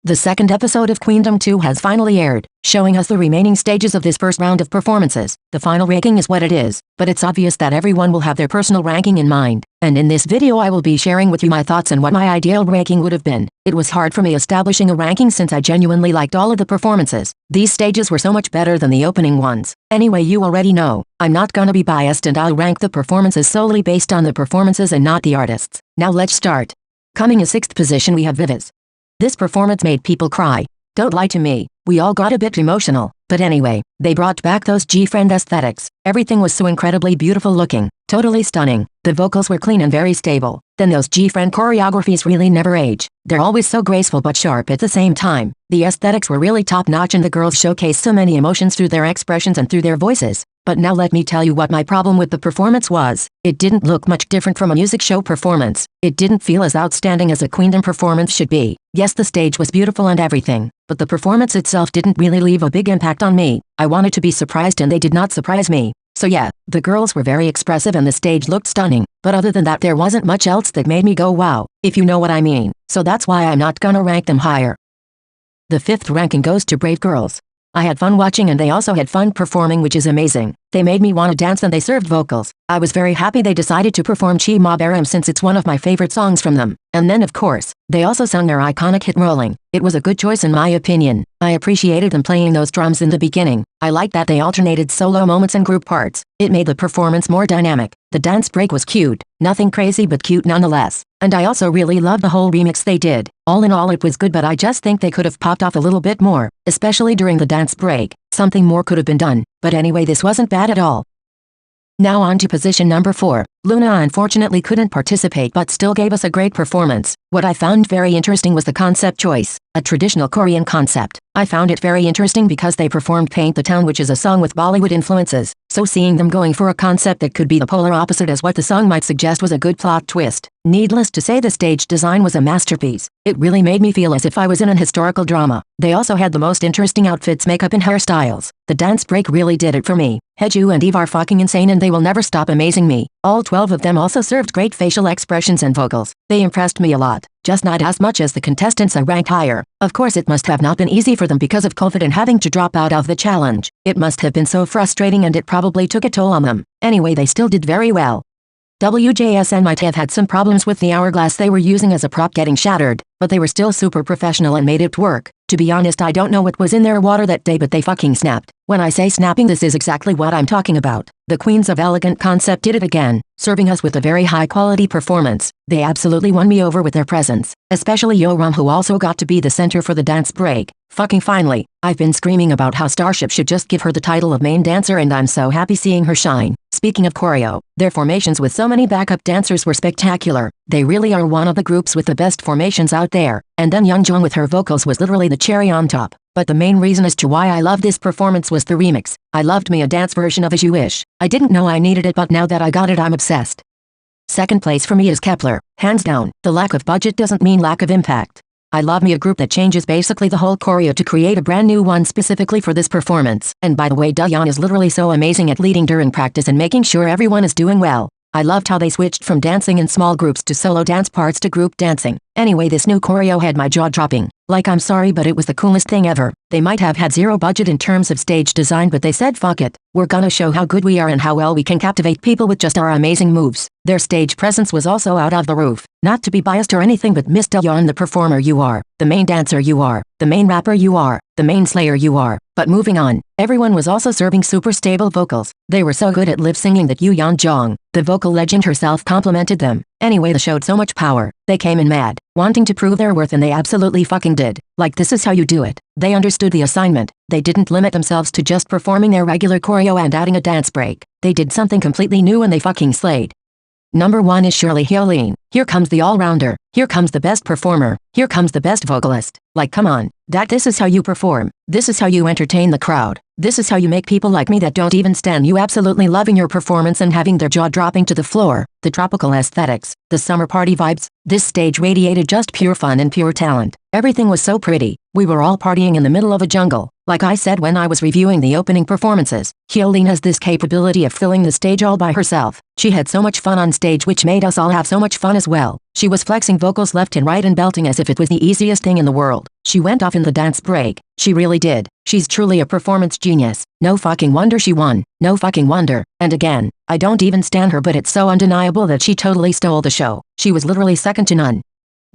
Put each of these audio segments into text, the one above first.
The second episode of Queendom 2 has finally aired, showing us the remaining stages of this first round of performances. The final ranking is what it is, but it's obvious that everyone will have their personal ranking in mind, and in this video I will be sharing with you my thoughts on what my ideal ranking would have been. It was hard for me establishing a ranking since I genuinely liked all of the performances. These stages were so much better than the opening ones. Anyway, you already know, I'm not gonna be biased and I'll rank the performances solely based on the performances and not the artists. Now let's start. Coming in 6th position we have Viviz. This performance made people cry. Don't lie to me, we all got a bit emotional. But anyway, they brought back those G-friend aesthetics. Everything was so incredibly beautiful looking, totally stunning. The vocals were clean and very stable. Then those G-friend choreographies really never age. They're always so graceful but sharp at the same time. The aesthetics were really top-notch and the girls showcased so many emotions through their expressions and through their voices. But now let me tell you what my problem with the performance was. It didn't look much different from a music show performance. It didn't feel as outstanding as a Queendom performance should be. Yes, the stage was beautiful and everything, but the performance itself didn't really leave a big impact on me. I wanted to be surprised and they did not surprise me. So yeah, the girls were very expressive and the stage looked stunning, but other than that there wasn't much else that made me go wow, if you know what I mean. So that's why I'm not gonna rank them higher. The 5th ranking goes to Brave Girls. I had fun watching and they also had fun performing, which is amazing. They made me want to dance and they served vocals. I was very happy they decided to perform Chi Ma Baram since it's one of my favorite songs from them. And then of course, they also sung their iconic hit Rolling. It was a good choice in my opinion. I appreciated them playing those drums in the beginning. I liked that they alternated solo moments and group parts. It made the performance more dynamic. The dance break was cute. Nothing crazy but cute nonetheless. And I also really loved the whole remix they did. All in all it was good, but I just think they could have popped off a little bit more, especially during the dance break. Something more could have been done, but anyway this wasn't bad at all. Now on to position number 4. Luna unfortunately couldn't participate but still gave us a great performance. What I found very interesting was the concept choice, a traditional Korean concept. I found it very interesting because they performed Paint the Town, which is a song with Bollywood influences, so seeing them going for a concept that could be the polar opposite as what the song might suggest was a good plot twist. Needless to say the stage design was a masterpiece. It really made me feel as if I was in an historical drama. They also had the most interesting outfits, makeup and hairstyles. The dance break really did it for me. Hyeju and Eve are fucking insane and they will never stop amazing me. All 12 of them also served great facial expressions and vocals. They impressed me a lot, just not as much as the contestants I ranked higher. Of course it must have not been easy for them because of COVID and having to drop out of the challenge. It must have been so frustrating and it probably took a toll on them. Anyway, they still did very well. Wjsn might have had some problems with the hourglass they were using as a prop getting shattered, but they were still super professional and made it work. To be honest, I don't know what was in their water that day, but they fucking snapped. When I say snapping, this is exactly what I'm talking about. The Queens of Elegant Concept did it again, serving us with a very high quality performance. They absolutely won me over with their presence, especially Yoram, who also got to be the center for the dance break. Fucking finally, I've been screaming about how Starship should just give her the title of main dancer and I'm so happy seeing her shine. Speaking of choreo, their formations with so many backup dancers were spectacular. They really are one of the groups with the best formations out there, and then Youngjong with her vocals was literally the cherry on top. But the main reason as to why I loved this performance was the remix. I loved me a dance version of As You Wish. I didn't know I needed it, but now that I got it I'm obsessed. 2nd place for me is Kepler. Hands down, the lack of budget doesn't mean lack of impact. I love me a group that changes basically the whole choreo to create a brand new one specifically for this performance. And by the way, dayeon is literally so amazing at leading during practice and making sure everyone is doing well. I loved how they switched from dancing in small groups to solo dance parts to group dancing. Anyway, this new choreo had my jaw dropping. Like, I'm sorry, but it was the coolest thing ever. They might have had zero budget in terms of stage design, but they said fuck it. We're gonna show how good we are and how well we can captivate people with just our amazing moves. Their stage presence was also out of the roof. Not to be biased or anything, but Miss Dayeon, the performer you are, the main dancer you are, the main rapper you are, the main slayer you are. But moving on, everyone was also serving super stable vocals. They were so good at lip singing that Youngjong, the vocal legend herself, complimented them. Anyway, they showed so much power. They came in mad, wanting to prove their worth, and they absolutely fucking did. Like, this is how you do it. They understood the assignment. They didn't limit themselves to just performing their regular choreo and adding a dance break. They did something completely new and they fucking slayed. Number 1 is Shirley. Here comes the all-rounder. Here comes the best performer. Here comes the best vocalist. Like, come on. This is how you perform. This is how you entertain the crowd. This is how you make people like me that don't even stand you absolutely loving your performance and having their jaw dropping to the floor. The tropical aesthetics, the summer party vibes. This stage radiated just pure fun and pure talent. Everything was so pretty. We were all partying in the middle of a jungle. Like I said when I was reviewing the opening performances, Shirley has this capability of filling the stage all by herself. She had so much fun on stage which made us all have so much fun as well. She was flexing vocals left and right and belting as if it was the easiest thing in the world. She went off in the dance break. She really did. She's truly a performance genius. No fucking wonder she won. No fucking wonder. And again, I don't even stan her, but it's so undeniable that she totally stole the show. She was literally second to none.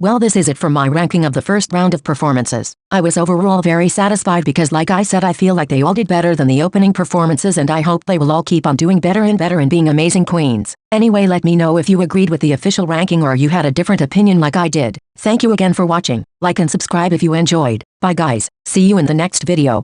Well, this is it for my ranking of the first round of performances. I was overall very satisfied because like I said, I feel like they all did better than the opening performances, and I hope they will all keep on doing better and better and being amazing queens. Anyway, let me know if you agreed with the official ranking or you had a different opinion like I did. Thank you again for watching. Like and subscribe if you enjoyed. Bye guys. See you in the next video.